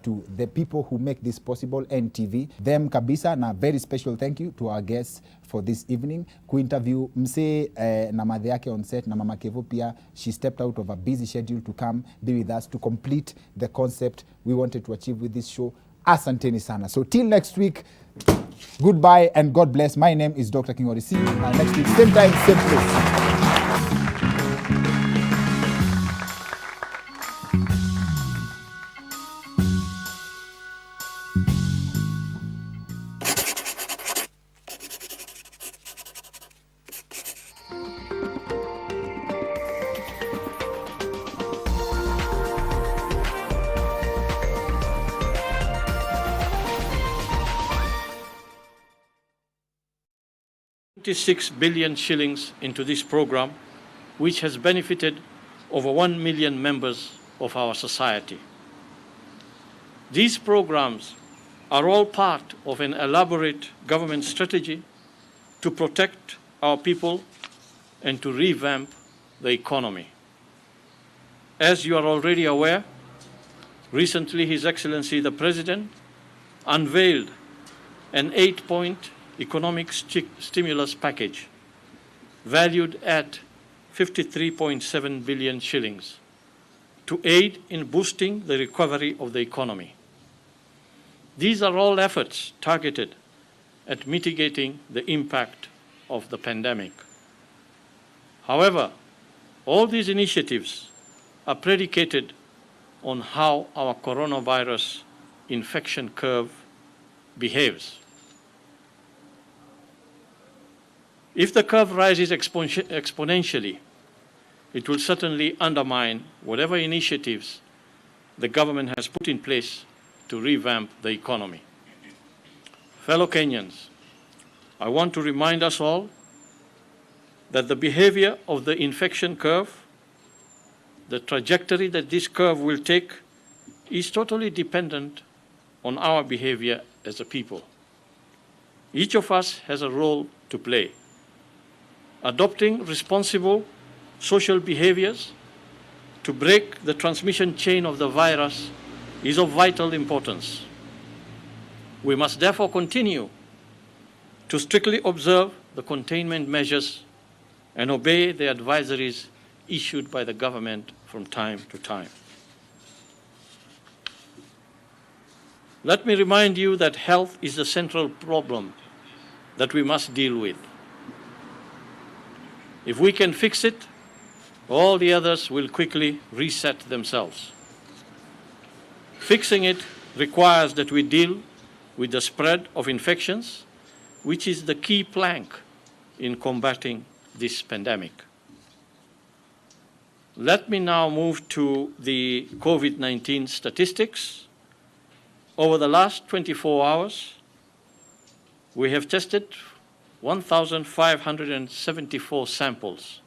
to the people who make this possible, NTV, them kabisa, na very special thank you to our guests for this evening. Kuinterview mse na madhe yake on set na Mama Kevo pia, she stepped out of a busy schedule to come be with us to complete the concept we wanted to achieve with this show. Asanteni sana. So till next week, goodbye and God bless. My name is Dr. Kingori. See you next week, same time, same place. 26 billion shillings into this program, which has benefited over 1 million members of our society. These programs are all part of an elaborate government strategy to protect our people and to revamp the economy. As you are already aware, recently His Excellency the President unveiled an 8-point economic stimulus package valued at 53.7 billion shillings to aid in boosting the recovery of the economy. These are all efforts targeted at mitigating the impact of the pandemic. However, all these initiatives are predicated on how our coronavirus infection curve behaves. If the curve rises exponentially, it will certainly undermine whatever initiatives the government has put in place to revamp the economy. Fellow Kenyans, I want to remind us all that the behavior of the infection curve, the trajectory that this curve will take, is totally dependent on our behavior as a people. Each of us has a role to play. Adopting responsible social behaviors to break the transmission chain of the virus is of vital importance. We must therefore continue to strictly observe the containment measures and obey the advisories issued by the government from time to time. Let me remind you that health is the central problem that we must deal with. If we can fix it, all the others will quickly reset themselves. Fixing it requires that we deal with the spread of infections, which is the key plank in combating this pandemic. Let me now move to the COVID-19 statistics. Over the last 24 hours, we have tested 1,574 samples,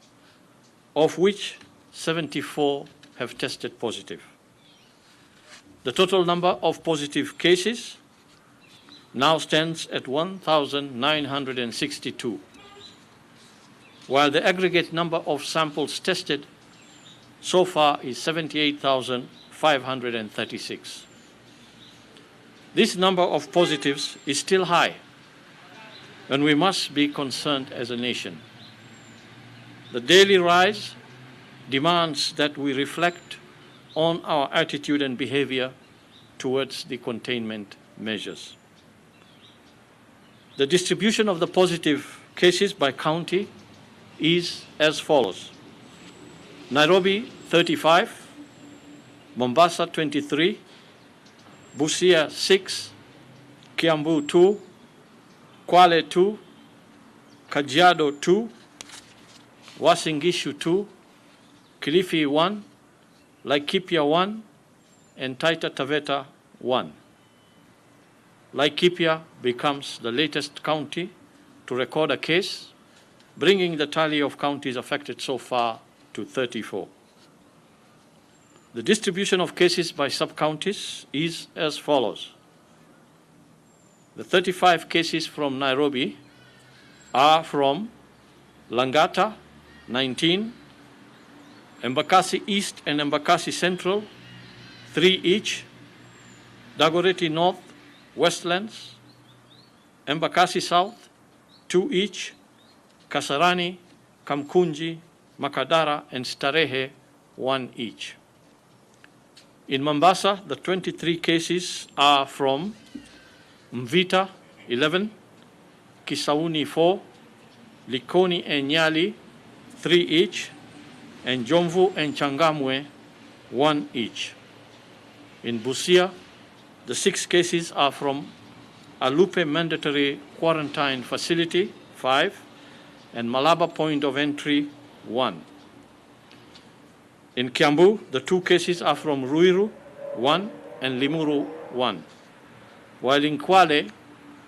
of which 74 have tested positive. The total number of positive cases now stands at 1,962, while the aggregate number of samples tested so far is 78,536. This number of positives is still high, and we must be concerned as a nation. The daily rise demands that we reflect on our attitude and behavior towards the containment measures. The distribution of the positive cases by county is as follows: Nairobi 35, Mombasa 23, Busia 6, Kiambu 2, Kwale 2, Kajiado 2, Uasin Gishu 2, Kilifi 1, Laikipia 1, and Taita Taveta 1. Laikipia becomes the latest county to record a case, bringing the tally of counties affected so far to 34. The distribution of cases by sub-counties is as follows. The 35 cases from Nairobi are from Langata, 19, Embakasi East and Embakasi Central, 3 each, Dagoretti North, Westlands, Embakasi South, 2 each, Kasarani, Kamkunji, Makadara, and Starehe, 1 each. In Mombasa, the 23 cases are from Mvita, 11, Kisauni, 4, Likoni and Nyali, 3 each, and Jomvu and Changamwe, 1 each. In Busia, the 6 cases are from Alupe Mandatory Quarantine Facility, 5, and Malaba Point of Entry, 1. In Kiambu, the 2 cases are from Ruiru, 1, and Limuru, 1. While in Kwale,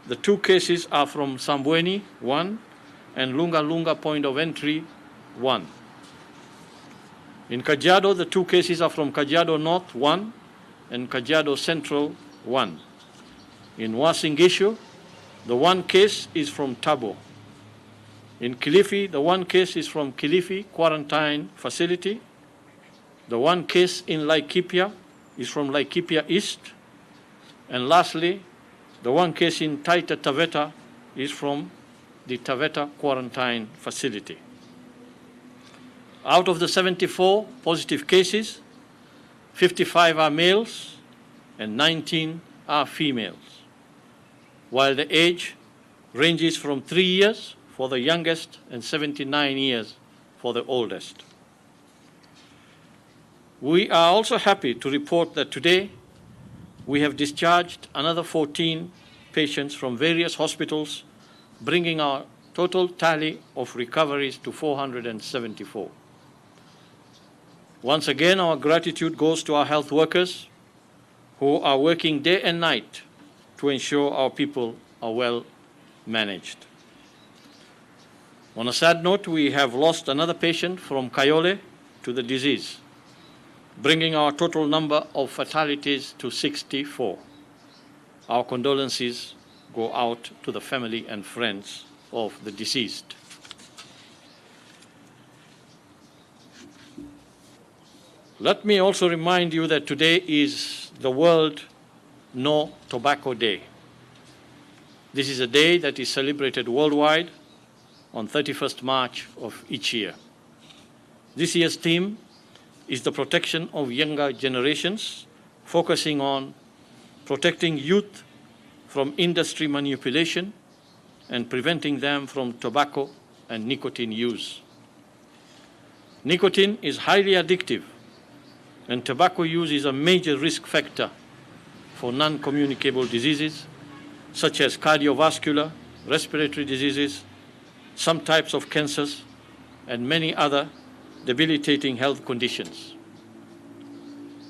the 2 cases are from Sambweni, 1, and Lunga Lunga Point of Entry, 1. In Kajiado, the 2 cases are from Kajiado North, 1, and Kajiado Central, 1. In Uasin Gishu, the 1 case is from Tabo. In Kilifi, the 1 case is from Kilifi Quarantine Facility. The 1 case in Laikipia is from Laikipia East. And lastly, the 1 case in Taita Taveta is from the Taveta Quarantine Facility. Out of the 74 positive cases, 55 are males and 19 are females, while the age ranges from 3 years for the youngest and 79 years for the oldest. We are also happy to report that today we have discharged another 14 patients from various hospitals, bringing our total tally of recoveries to 474. Once again, our gratitude goes to our health workers who are working day and night to ensure our people are well managed. On a sad note, we have lost another patient from Kayole to the disease, bringing our total number of fatalities to 64. Our condolences go out to the family and friends of the deceased. Let me also remind you that today is the World No Tobacco Day. This is a day that is celebrated worldwide on 31st March of each year. This year's theme is the protection of younger generations, focusing on protecting youth from industry manipulation and preventing them from tobacco and nicotine use. Nicotine is highly addictive, and tobacco use is a major risk factor for non-communicable diseases such as cardiovascular, respiratory diseases, some types of cancers, and many other debilitating health conditions.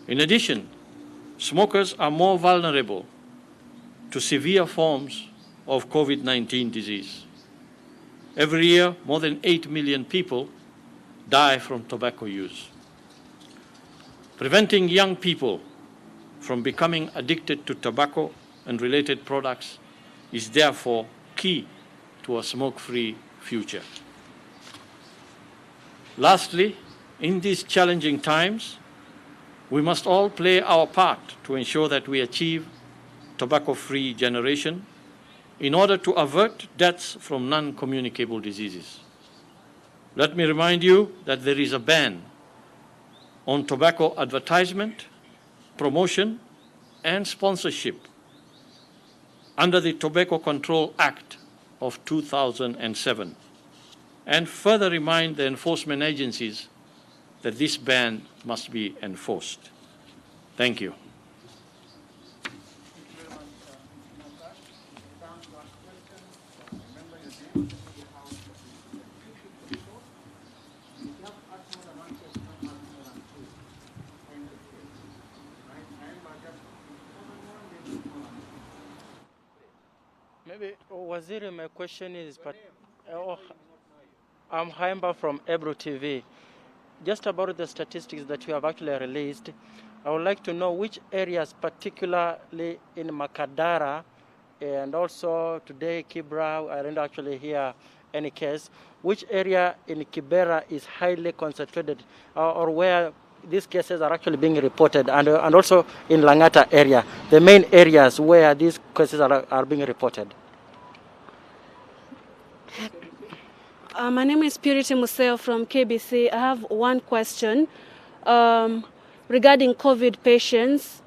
In addition, smokers are more vulnerable to severe forms of COVID-19 disease. Every year, more than 8 million people die from tobacco use. Preventing young people from becoming addicted to tobacco and related products is therefore key to a smoke-free future. Lastly, in these challenging times, we must all play our part to ensure that we achieve tobacco-free generation in order to avert deaths from non-communicable diseases. Let me remind you that there is a ban on tobacco advertisement, promotion, and sponsorship under the Tobacco Control Act of 2007, and further remind the enforcement agencies that this ban must be enforced. Thank you. Maybe, Waziri, my question is, I'm Haimba from Ebro TV. Just about the statistics that you have actually released, I would like to know which areas, particularly in Makadara, and also today Kibra, I didn't actually hear any case, which area in Kibera is highly concentrated, or where these cases are actually being reported, and also in Langata area, the main areas where these cases are being reported? My name is Purity Museo from KBC. I have one question regarding COVID patients.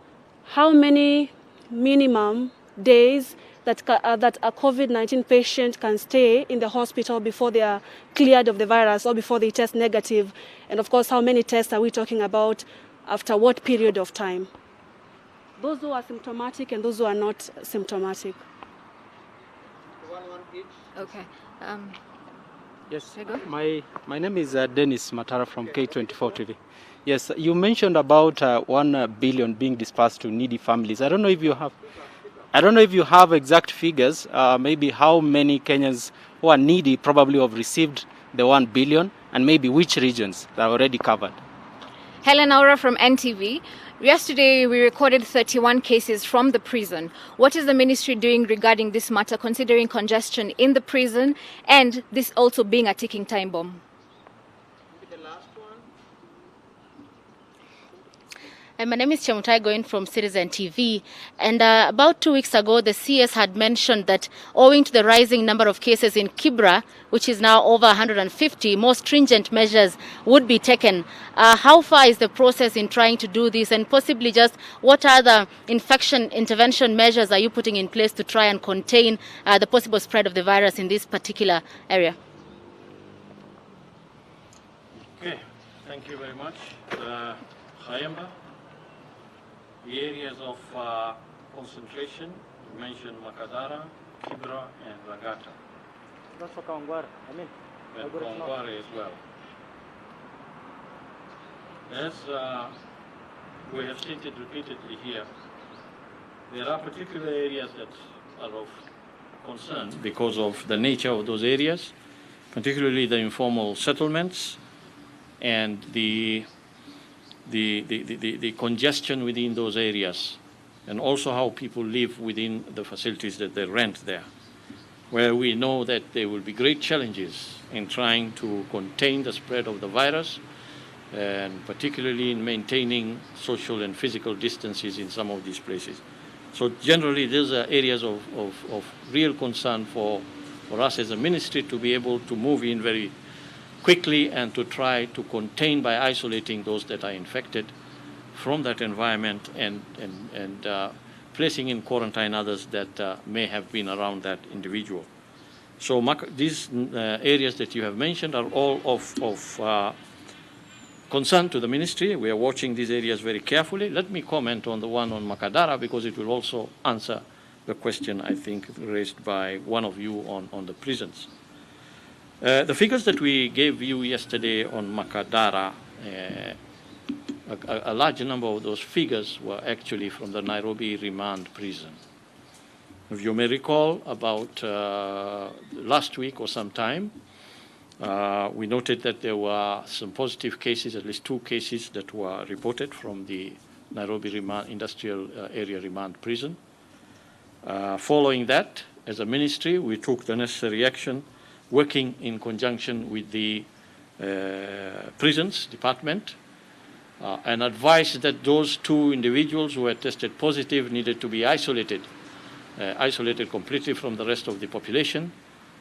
How many minimum days that a COVID-19 patient can stay in the hospital before they are cleared of the virus or before they test negative? And of course, how many tests are we talking about after what period of time? Those who are symptomatic and those who are not symptomatic. One each. Okay. Yes, my name is Dennis Matara from K24 TV. Yes, you mentioned about 1 billion being dispersed to needy families. I don't know if you have exact figures. Maybe how many Kenyans who are needy probably have received the 1 billion, and maybe which regions that are already covered. Helen Aura from NTV. Yesterday, we recorded 31 cases from the prison. What is the ministry doing regarding this matter, considering congestion in the prison and this also being a ticking time bomb? My name is Chemutai going from Citizen TV, and about 2 weeks ago the CS had mentioned that owing to the rising number of cases in Kibra, which is now over 150, more stringent measures would be taken. How far is the process in trying to do this, and possibly just what other infection intervention measures are you putting in place to try and contain the possible spread of the virus in this particular area? Okay, thank you very much. Khayamba. The areas of concentration, you mentioned Makadara, Kibra, and Langata. That's for Kawangware, And Kawangware as well. As we have stated repeatedly here, there are particular areas that are of concern because of the nature of those areas, particularly the informal settlements and the congestion within those areas, and also how people live within the facilities that they rent there, where we know that there will be great challenges in trying to contain the spread of the virus, and particularly in maintaining social and physical distances in some of these places. So generally, these are areas of real concern for us as a ministry to be able to move in very quickly and to try to contain by isolating those that are infected from that environment and placing in quarantine others that may have been around that individual. So these areas that you have mentioned are all of concern to the ministry. We are watching these areas very carefully. Let me comment on the one on Makadara because it will also answer the question I think raised by one of you on the prisons. The figures that we gave you yesterday on Makadara, a large number of those figures were actually from the Nairobi remand prison. If you may recall, about last week or sometime, we noted that there were some positive cases, at least 2 cases that were reported from the Nairobi Industrial Area Remand Prison. Following that, as a ministry, we took the necessary action, working in conjunction with the prisons department, and advised that those 2 individuals who had tested positive needed to be isolated completely from the rest of the population,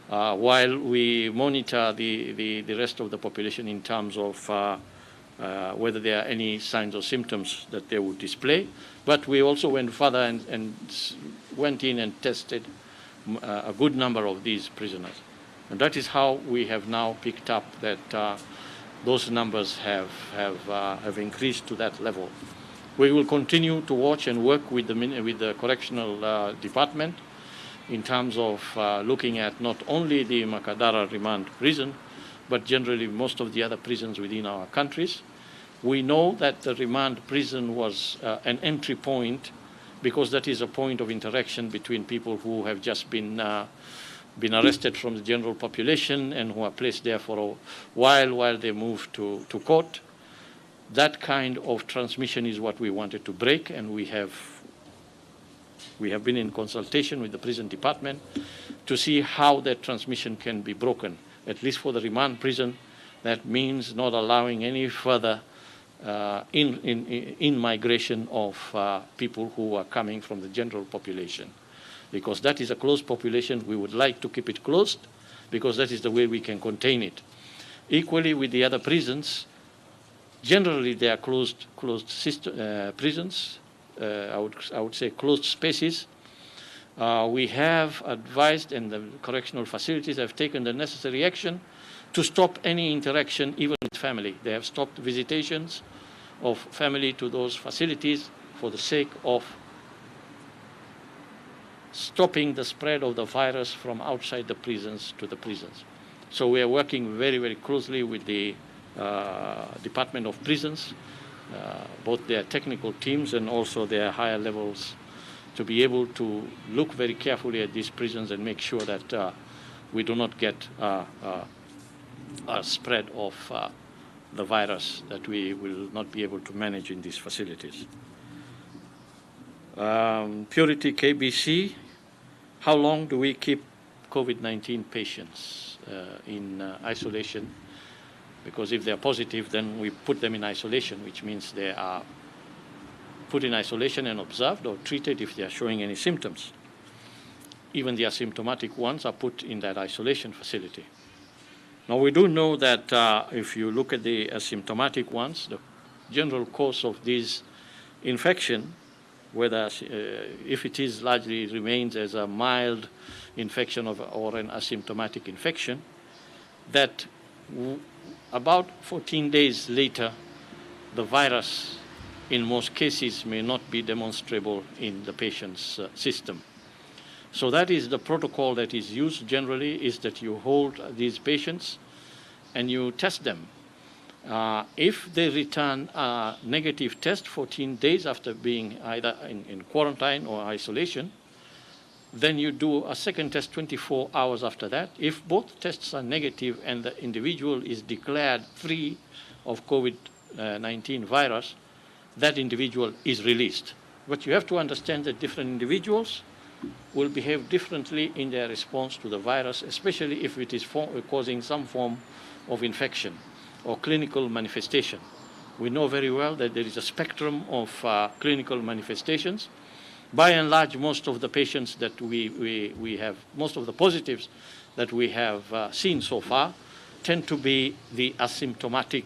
while we monitor the rest of the population in terms of whether there are any signs or symptoms that they would display. But we also went further and went in and tested a good number of these prisoners. And that is how we have now picked up that those numbers have increased to that level. We will continue to watch and work with the correctional department in terms of looking at not only the Makadara remand prison, but generally most of the other prisons within our countries. We know that the remand prison was an entry point because that is a point of interaction between people who have just been arrested from the general population and who are placed there for a while they move to court. That kind of transmission is what we wanted to break, and we have been in consultation with the prison department to see how that transmission can be broken. At least for the remand prison, that means not allowing any further in migration of people who are coming from the general population. Because that is a closed population, we would like to keep it closed, because that is the way we can contain it. Equally with the other prisons, generally they are closed prisons, I would say closed spaces. We have advised, and the correctional facilities have taken the necessary action to stop any interaction, even with family. They have stopped visitations of family to those facilities for the sake of stopping the spread of the virus from outside the prisons to the prisons. So we are working very, very closely with the Department of Prisons, both their technical teams and also their higher levels, to be able to look very carefully at these prisons and make sure that we do not get a spread of the virus that we will not be able to manage in these facilities. Purity KBC, how long do we keep COVID-19 patients in isolation? Because if they're positive, then we put them in isolation, which means they are put in isolation and observed or treated if they are showing any symptoms. Even the asymptomatic ones are put in that isolation facility. Now, we do know that if you look at the asymptomatic ones, the general course of this infection, whether if it is largely remains as a mild infection or an asymptomatic infection, that about 14 days later, the virus in most cases may not be demonstrable in the patient's system. So that is the protocol that is used generally, is that you hold these patients and you test them. If they return a negative test 14 days after being either in quarantine or isolation, then you do a second test 24 hours after that. If both tests are negative and the individual is declared free of COVID-19 virus, that individual is released. But you have to understand that different individuals will behave differently in their response to the virus, especially if it is causing some form of infection or clinical manifestation. We know very well that there is a spectrum of clinical manifestations. By and large, most of the patients that we have, most of the positives that we have seen so far tend to be the asymptomatic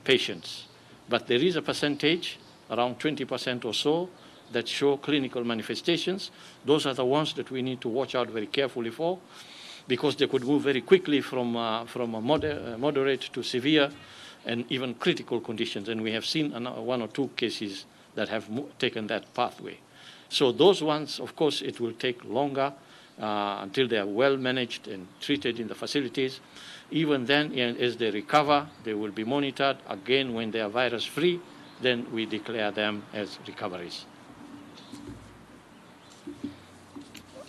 patients. But there is a percentage, around 20% or so, that show clinical manifestations. Those are the ones that we need to watch out very carefully for, because they could move very quickly from a moderate to severe and even critical conditions. And we have seen one or two cases that have taken that pathway. So those ones, of course, it will take longer until they are well managed and treated in the facilities. Even then, as they recover, they will be monitored. Again, when they are virus-free, then we declare them as recoveries.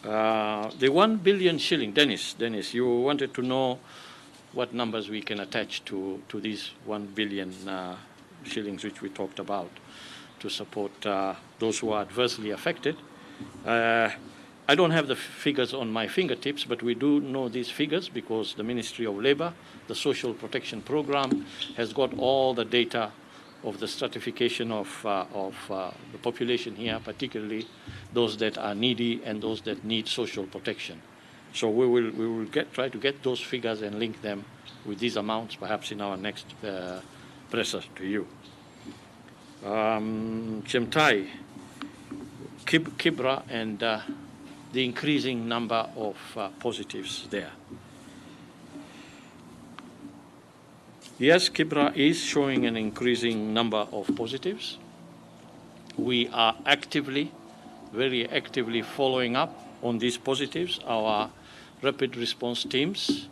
The 1 billion shilling, Dennis, you wanted to know what numbers we can attach to these 1 billion shillings which we talked about to support those who are adversely affected. I don't have the figures on my fingertips, but we do know these figures because the Ministry of Labour, the Social Protection Program, has got all the data of the stratification of the population here, particularly those that are needy and those that need social protection. So we will try to get those figures and link them with these amounts, perhaps in our next presser to you. Chemtai, Kibra, and the increasing number of positives there. Yes, Kibra is showing an increasing number of positives. We are very actively following up on these positives. Our rapid response teams,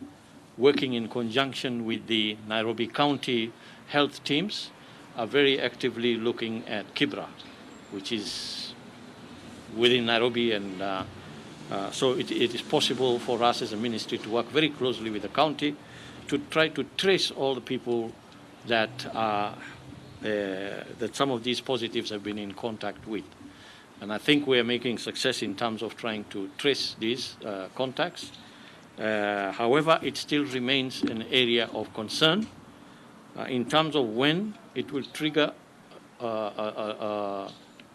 working in conjunction with the Nairobi County health teams, are very actively looking at Kibra, which is within Nairobi, and so it is possible for us as a ministry to work very closely with the county to try to trace all the people that that some of these positives have been in contact with. And I think we are making success in terms of trying to trace these contacts. However, it still remains an area of concern In terms of when it will trigger a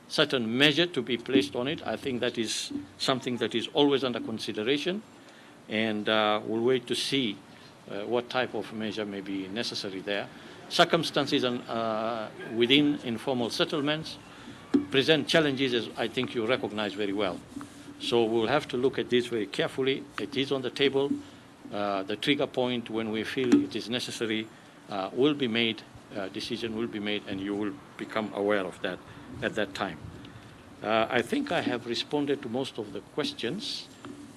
certain measure to be placed on it, I think that is something that is always under consideration, and we'll wait to see what type of measure may be necessary there. Circumstances within informal settlements present challenges, as I think you recognize very well. So we'll have to look at this very carefully. It is on the table. The trigger point, when we feel it is necessary, will be made, decision will be made, and you will become aware of that at that time. I think I have responded to most of the questions.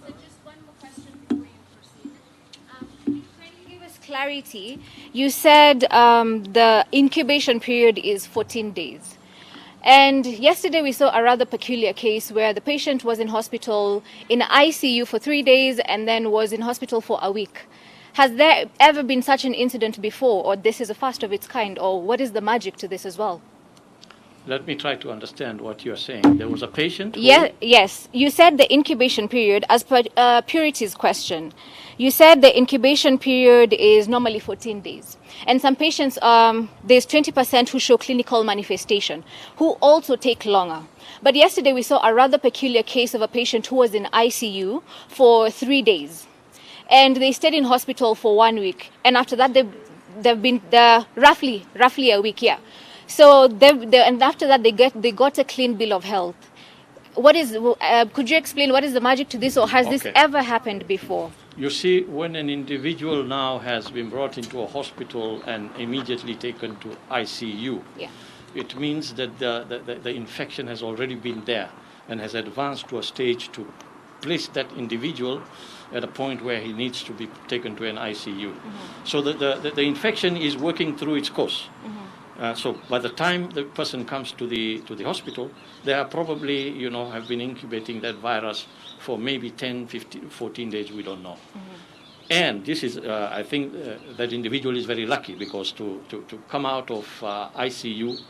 So just one more question before you proceed. Can you give us clarity? You said the incubation period is 14 days. And yesterday we saw a rather peculiar case where the patient was in hospital in ICU for 3 days and then was in hospital for a week. Has there ever been such an incident before, or this is a first of its kind, or what is the magic to this as well? Let me try to understand what you are saying. There was a patient who... Yes. You said the incubation period, as per Purity's question. You said the incubation period is normally 14 days. And some patients, there's 20% who show clinical manifestation, who also take longer. But yesterday we saw a rather peculiar case of a patient who was in ICU for 3 days. And they stayed in hospital for 1 week. And after that, they've been there roughly a week, yeah. So and after that, they got a clean bill of health. What is? Could you explain what is the magic to this, or has this ever happened before? You see, when an individual now has been brought into a hospital and immediately taken to ICU, it means that the infection has already been there and has advanced to a stage to place that individual at a point where he needs to be taken to an ICU. So the infection is working through its course. So by the time the person comes to the hospital, they are probably, have been incubating that virus for maybe 10, 15, 14 days, we don't know. And this is, I think that individual is very lucky, because to come out of ICU,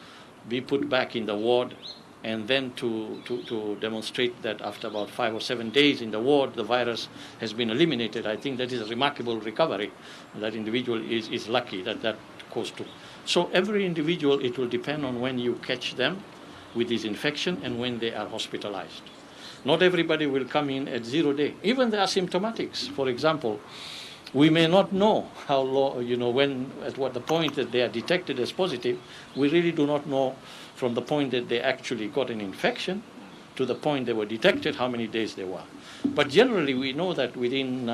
be put back in the ward, and then to demonstrate that after about 5 or 7 days in the ward, the virus has been eliminated. I think that is a remarkable recovery. That individual is lucky that goes to. So every individual, it will depend on when you catch them with this infection and when they are hospitalized. Not everybody will come in at 0 day. Even the asymptomatics, for example, we may not know how long, when, at what the point that they are detected as positive. We really do not know from the point that they actually got an infection to the point they were detected, how many days they were. But generally, we know that within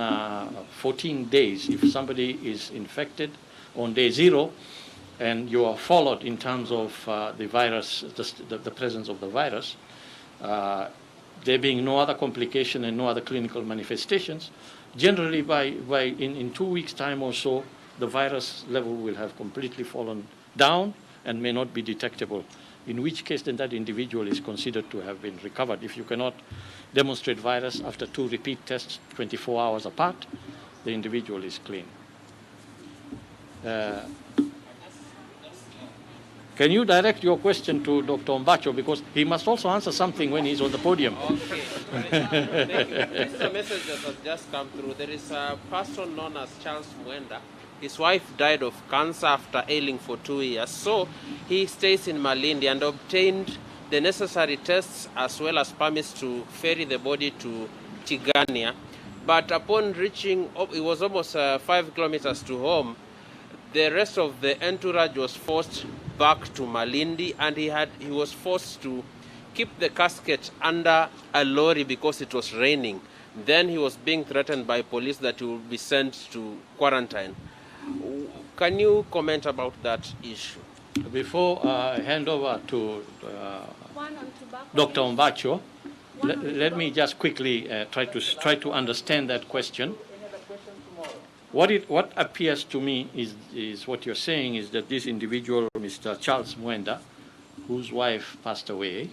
14 days, if somebody is infected on day 0, and you are followed in terms of the virus, the presence of the virus, there being no other complication and no other clinical manifestations, generally in 2 weeks' time or so, the virus level will have completely fallen down and may not be detectable, in which case then that individual is considered to have been recovered. If you cannot demonstrate virus after 2 repeat tests 24 hours apart, the individual is clean. Can you direct your question to Dr. Ombacho, because he must also answer something when he's on the podium. Okay. Thank you. This is a message that has just come through. There is a person known as Charles Mwenda. His wife died of cancer after ailing for 2 years. So he stays in Malindi and obtained the necessary tests as well as permits to ferry the body to Tigania. But upon reaching, it was almost 5 kilometers to home, the rest of the entourage was forced back to Malindi, and he was forced to keep the casket under a lorry because it was raining. Then he was being threatened by police that he would be sent to quarantine. Can you comment about that issue? Before I hand over to Dr. Ombacho, let me just quickly try to understand that question. What appears to me is what you're saying is that this individual, Mr. Charles Mwenda, whose wife passed away,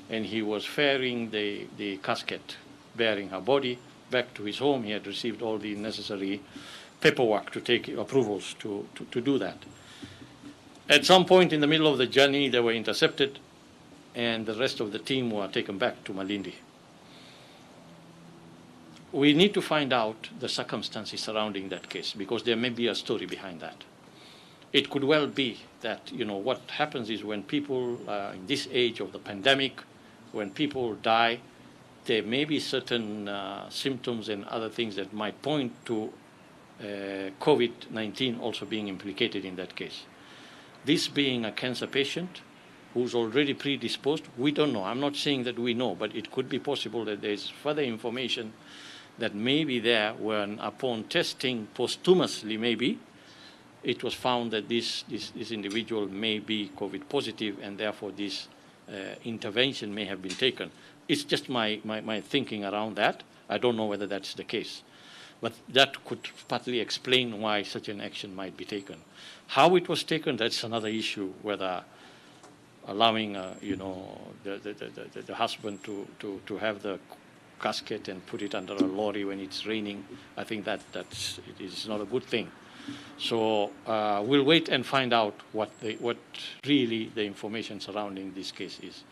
and he was ferrying the casket bearing her body back to his home. He had received all the necessary paperwork to take approvals to do that. At some point in the middle of the journey, they were intercepted, and the rest of the team were taken back to Malindi. We need to find out the circumstances surrounding that case, because there may be a story behind that. it could well be that, what happens is when people, in this age of the pandemic, when people die, there may be certain symptoms and other things that might point to COVID-19 also being implicated in that case. This being a cancer patient who's already predisposed, we don't know. I'm not saying that we know, but it could be possible that there's further information that may be there when, upon testing posthumously, maybe, it was found that this individual may be COVID positive, and therefore this intervention may have been taken. It's just my thinking around that. I don't know whether that's the case. But that could partly explain why such an action might be taken. How it was taken, that's another issue, whether allowing the husband to have the casket and put it under a lorry when it's raining. I think it is not a good thing. So we'll wait and find out what really the information surrounding this case is.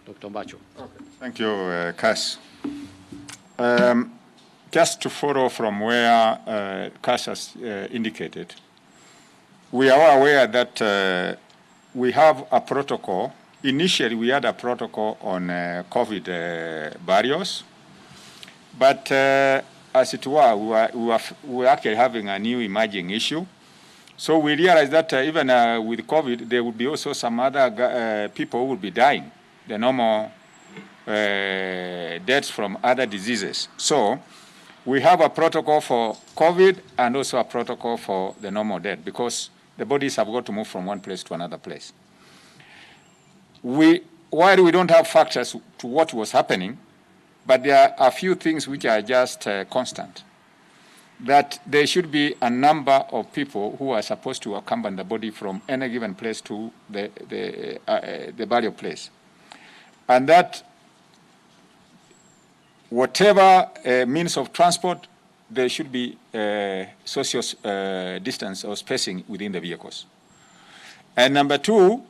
Dr. Mbacho. Okay. Thank you, Cass. Just to follow from where Cass has indicated, we are aware that we have a protocol. Initially, we had a protocol on COVID barriers, but as it were, we were actually having a new emerging issue. So we realized that even with COVID, there would be also some other people who would be dying, the normal deaths from other diseases. So we have a protocol for COVID and also a protocol for the normal death, because the bodies have got to move from one place to another place. While we don't have factors to what was happening, but there are a few things which are just constant. That there should be a number of people who are supposed to accompany the body from any given place to the burial place. And that whatever means of transport, there should be social distance or spacing within the vehicles. And number two,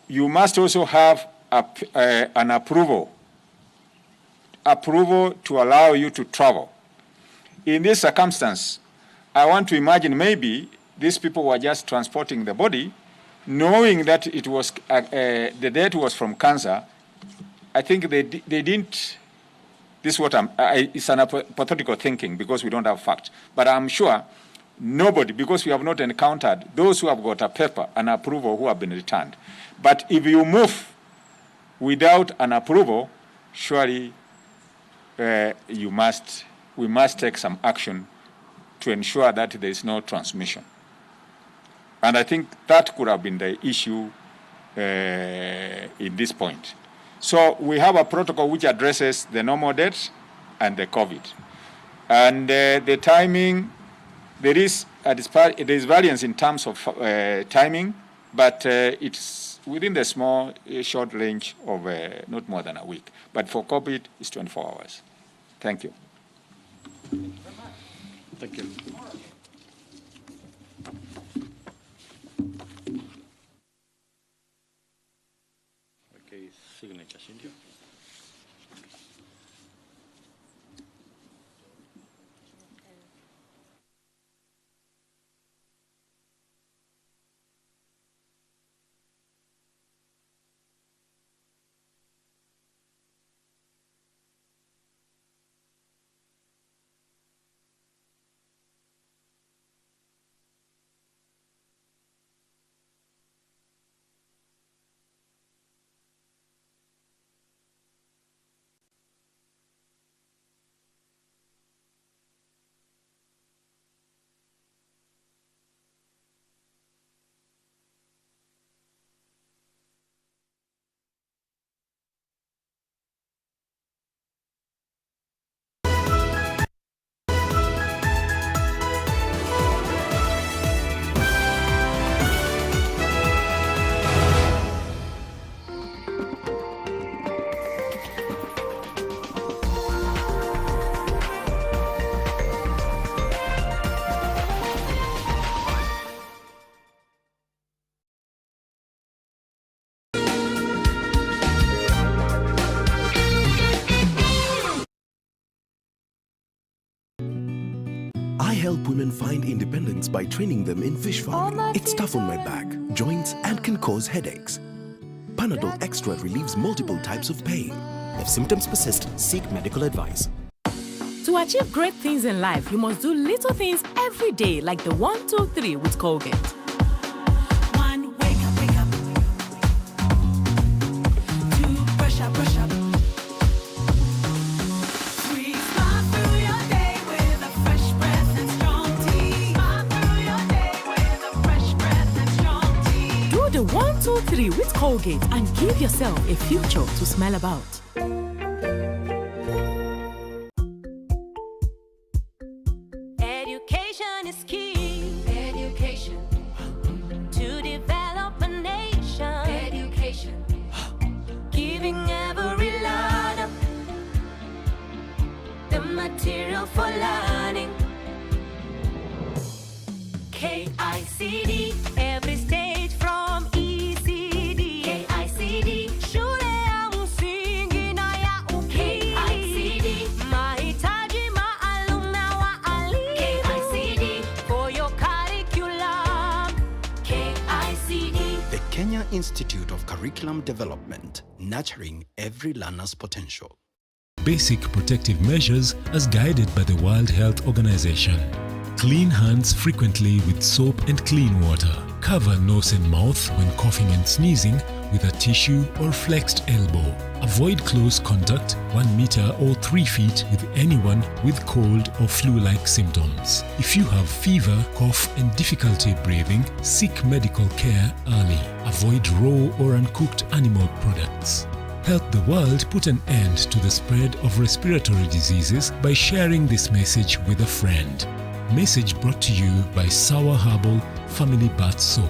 you must also have an approval to allow you to travel. In this circumstance, I want to imagine maybe these people were just transporting the body, knowing that it was the death was from cancer. I think they didn't. This is what it's an hypothetical thinking because we don't have facts. But I'm sure nobody, because we have not encountered those who have got a paper, an approval, who have been returned. But if you move without an approval, surely we must take some action to ensure that there is no transmission. And I think that could have been the issue in this point. So we have a protocol which addresses the normal deaths and the COVID. And the timing, there is variance in terms of timing, but it's within the small, short range of not more than a week. But for COVID, it's 24 hours. Thank you. Thank you. Okay, signature, Cynthia. help women find independence by training them in fish farming. It's tough on my back, joints, and can cause headaches. Panadol Extra relieves multiple types of pain. If symptoms persist, seek medical advice. To achieve great things in life, you must do little things every day, like the 1, 2, 3 with Colgate. 1, wake up. 2, brush up. 3, smile through your day with a fresh breath and strong tea. Smile through your day with a fresh breath and strong tea. Do the 1, 2, 3 with Colgate and give yourself a future to smile about. Education is key. Education. To develop a nation. Education. Giving every learner the material for learning. KICD. Every stage from ECD. KICD. Shule ya msingi na ya upili. KICD. Mahitaji maalum na waalimu. KICD. For your curriculum. KICD. The Kenya Institute of Curriculum Development, nurturing every learner's potential. Basic protective measures as guided by the World Health Organization. Clean hands frequently with soap and clean water. Cover nose and mouth when coughing and sneezing with a tissue or flexed elbow. Avoid close contact 1 meter or 3 feet with anyone with cold or flu-like symptoms. If you have fever, cough and difficulty breathing, seek medical care early. Avoid raw or uncooked animal products. Help the world put an end to the spread of respiratory diseases by sharing this message with a friend. Message brought to you by Sour Herbal Family Bath Soap.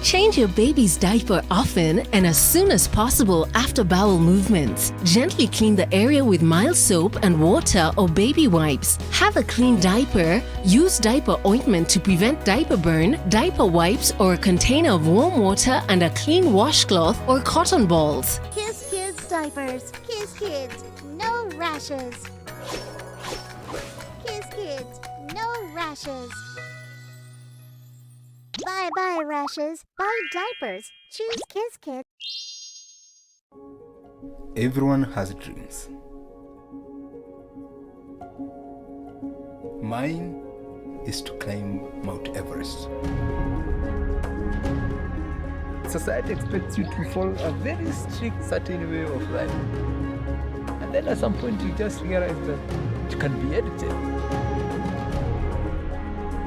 Change your baby's diaper often and as soon as possible after bowel movements. Gently clean the area with mild soap and water or baby wipes. Have a clean diaper. Use diaper ointment to prevent diaper burn, diaper wipes or a container of warm water and a clean washcloth or cotton balls. Kiss Kids diapers. Kiss Kids. No rashes. Kiss Kids. No rashes. Bye-bye rashes. Buy diapers. Choose Kiss Kids. Everyone has dreams. Mine is to climb Mount Everest. Society expects you to follow a very strict, certain way of life. And then at some point you just realize that it can be edited.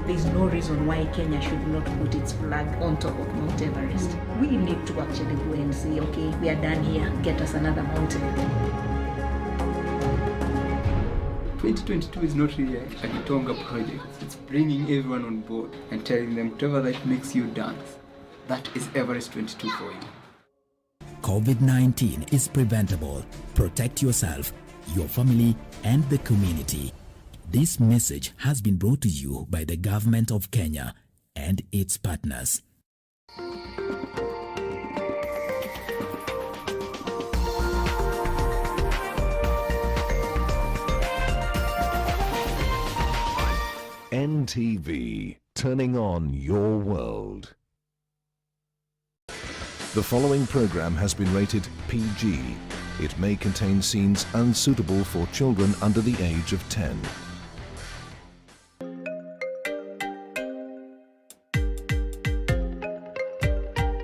There's no reason why Kenya should not put its flag on top of Mount Everest. We need to actually go and say, okay, we are done here, get us another mountain. 2022 is not really a Gitonga project. It's bringing everyone on board and telling them whatever that makes you dance, that is Everest 22 for you. COVID-19 is preventable. Protect yourself, your family, and the community. This message has been brought to you by the Government of Kenya and its partners. NTV, turning on your world. The following program has been rated PG. It may contain scenes unsuitable for children under the age of 10.